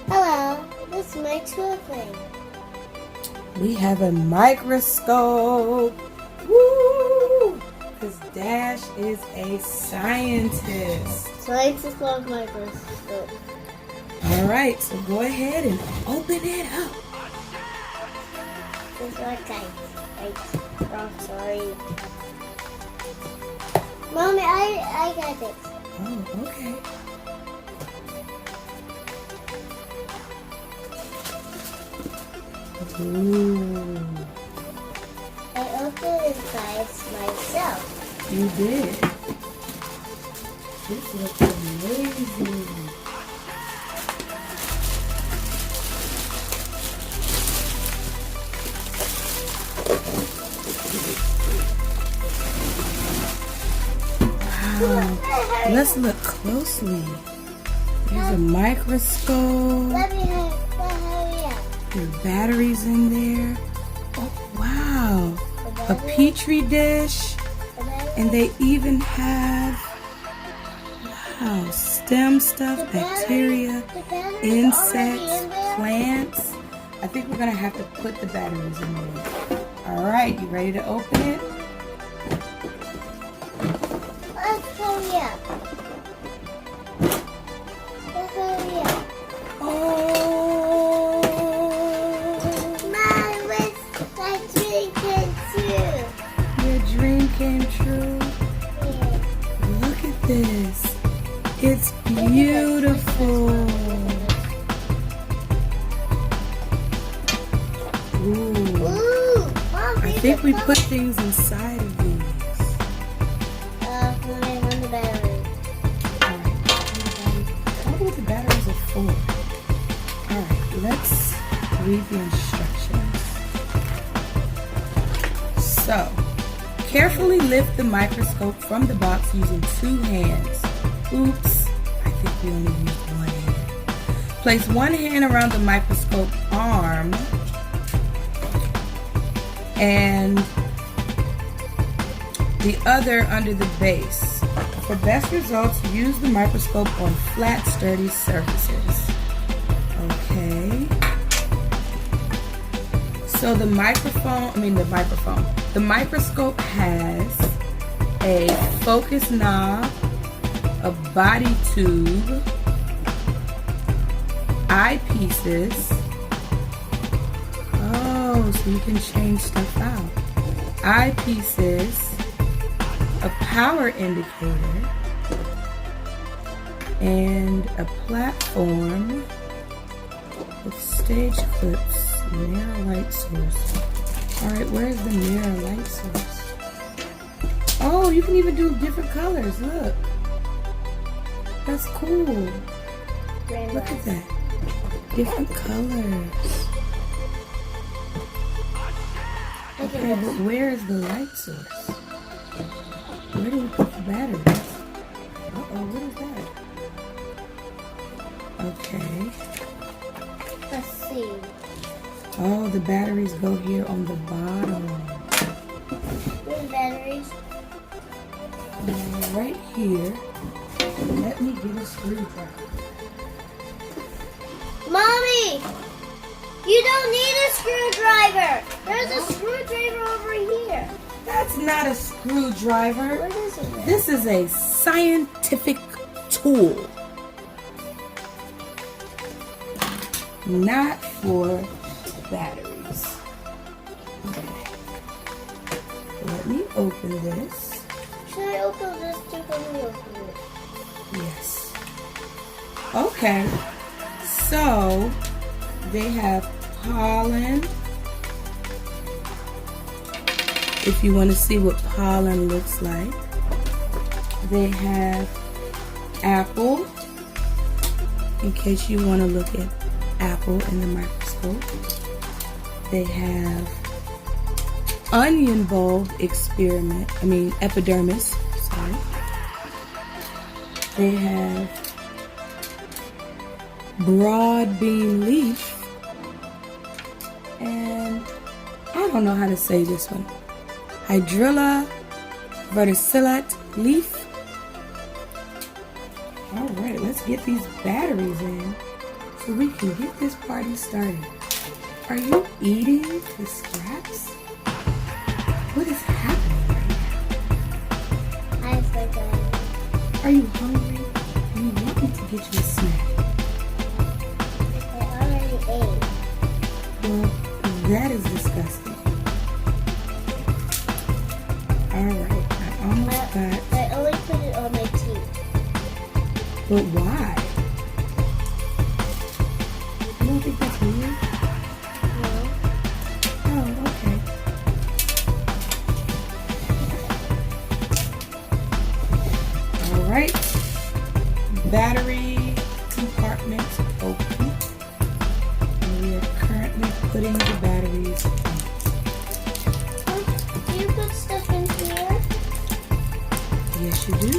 Hello, this makes me thing. We have a microscope. Woo! Because Dash is a scientist. Scientists love microscope. All right, so go ahead and open it up. This is what oh, sorry. Mommy, I got it. Oh, okay. Ooh. I opened inside myself. You did. This looks amazing. Wow. Let's look closely. There's a microscope. Let me hurry up. There are batteries in there. Oh, wow. A petri dish. And they even have, wow, stem stuff, bacteria, insects, plants. I think we're going to have to put the batteries in there. All right, you ready to open it? Let's hurry up. Let's hurry up. Oh, Mom, my dream came true. your dream came true. Yeah. Look at this. It's beautiful. Ooh. Ooh, Mom, I think we put things inside of these. On the battery. Alright. I wonder what the batteries are for. Alright, let's read the instructions. So, carefully lift the microscope from the box using 2 hands. Oops, I think we only used 1 hand. Place 1 hand around the microscope arm and the other under the base. For best results, use the microscope on flat, sturdy surfaces. Okay. So the microscope has a focus knob, a body tube, eyepieces. Oh, so you can change stuff out. Eyepieces, a power indicator, and a platform with stage clips, mirror light source. Alright, where's the mirror light source? Oh, you can even do different colors, look. That's cool. Look at that. Different colors. Okay, but where is the light source? Where do we put the batteries? Uh-oh, what is that? Okay. Let's see. Oh, the batteries go here on the bottom. Where's batteries? Right here. Let me get a screwdriver. Mommy! You don't need a screwdriver! There's a screwdriver over here. That's not a screwdriver. What is it? This is a scientific tool. Not for batteries. Okay. Let me open this. Should I open this too? Can we open it? Yes. Okay. So they have pollen. If you want to see what pollen looks like. They have apple. In case you want to look at apple in the microscope. They have onion bulb epidermis. Sorry. They have broad bean leaf. And I don't know how to say this one. hydrilla verticillate leaf. Alright, let's get these batteries in so we can get this party started. Are you eating the scraps? What is happening right now? I forgot. Are you hungry? Do you want me to get you a snack? I already ate. Well, that is disgusting. Alright, I almost got... I only put it on my teeth. But why? You don't think that's weird? No. Oh, okay. Alright. Battery compartment open. And we are currently putting the batteries in. Do you put stuff in here? Yes, you do.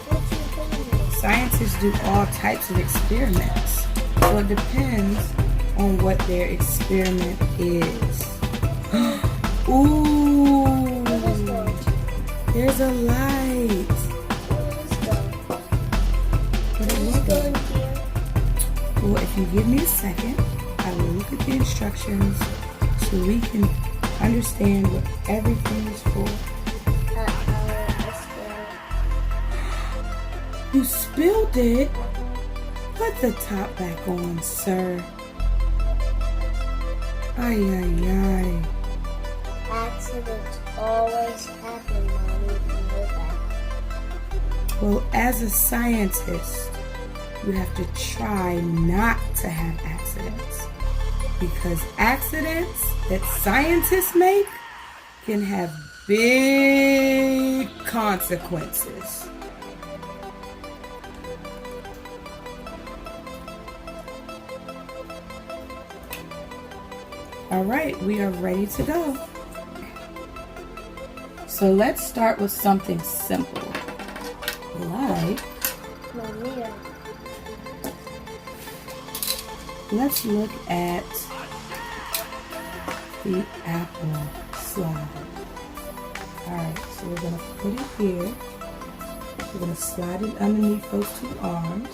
What do you put in this? Scientists do all types of experiments. So it depends on what their experiment is. Ooh! What is that? There's a light. What is that? What Does is it go in that? here? Well, if you give me a second, I will look at the instructions so we can understand what everything is for. Let's go. You spilled it. Put the top back on, sir. Ay, ay, ay. Accidents always happen, Mommy. You know that. Well, as a scientist, you have to try not to have accidents. Because accidents that scientists make can have big consequences. All right, we are ready to go. So let's start with something simple, like, Mommy. let's look at the apple slide. All right, so we're gonna put it here. We're gonna slide it underneath those two arms.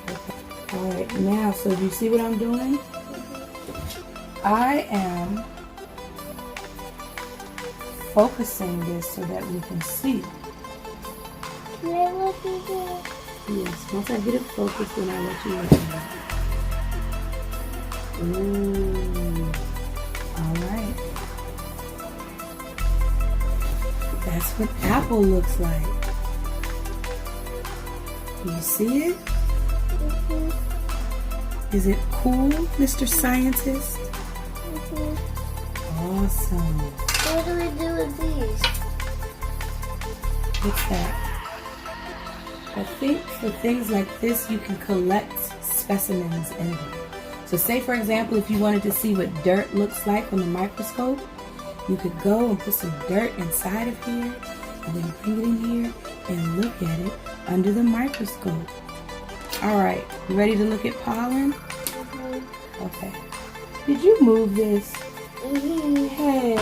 Okay. All right, now, so do you see what I'm doing? I am focusing this so that we can see. Can I look at it? Yes, once I get it focused, then I'll let you look at it. Ooh, all right. That's what apple looks like. Do you see it? Is it cool, Mr. Scientist? Awesome. What do we do with these? What's that? I think for things like this, you can collect specimens in them. So say, for example, if you wanted to see what dirt looks like on the microscope, you could go and put some dirt inside of here, and then bring it in here and look at it under the microscope. All right, you ready to look at pollen? Okay. Did you move this? Hey.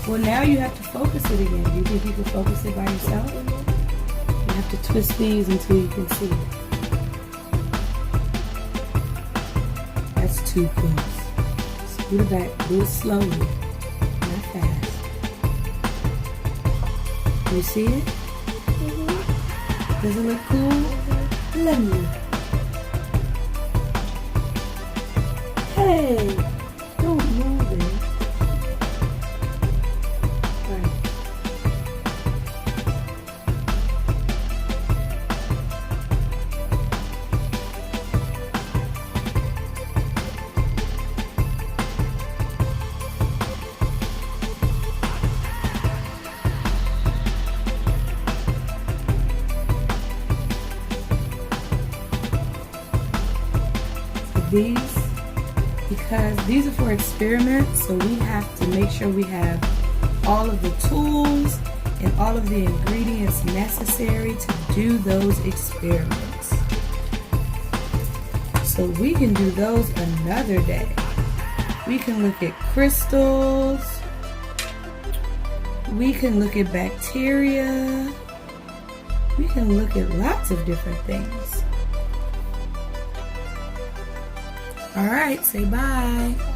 Well, now you have to focus it again. Do you think you can focus it by yourself? You have to twist these until you can see it. That's too close. Scoot it back. Do it slowly, not fast. You see it? Does it look cool? Let me. Hey, don't move it. Right. These, because these are for experiments, so we have to make sure we have all of the tools and all of the ingredients necessary to do those experiments. So So we can do those another day. We can look at crystals. We can look at bacteria. We can look at lots of different things. All right, say bye.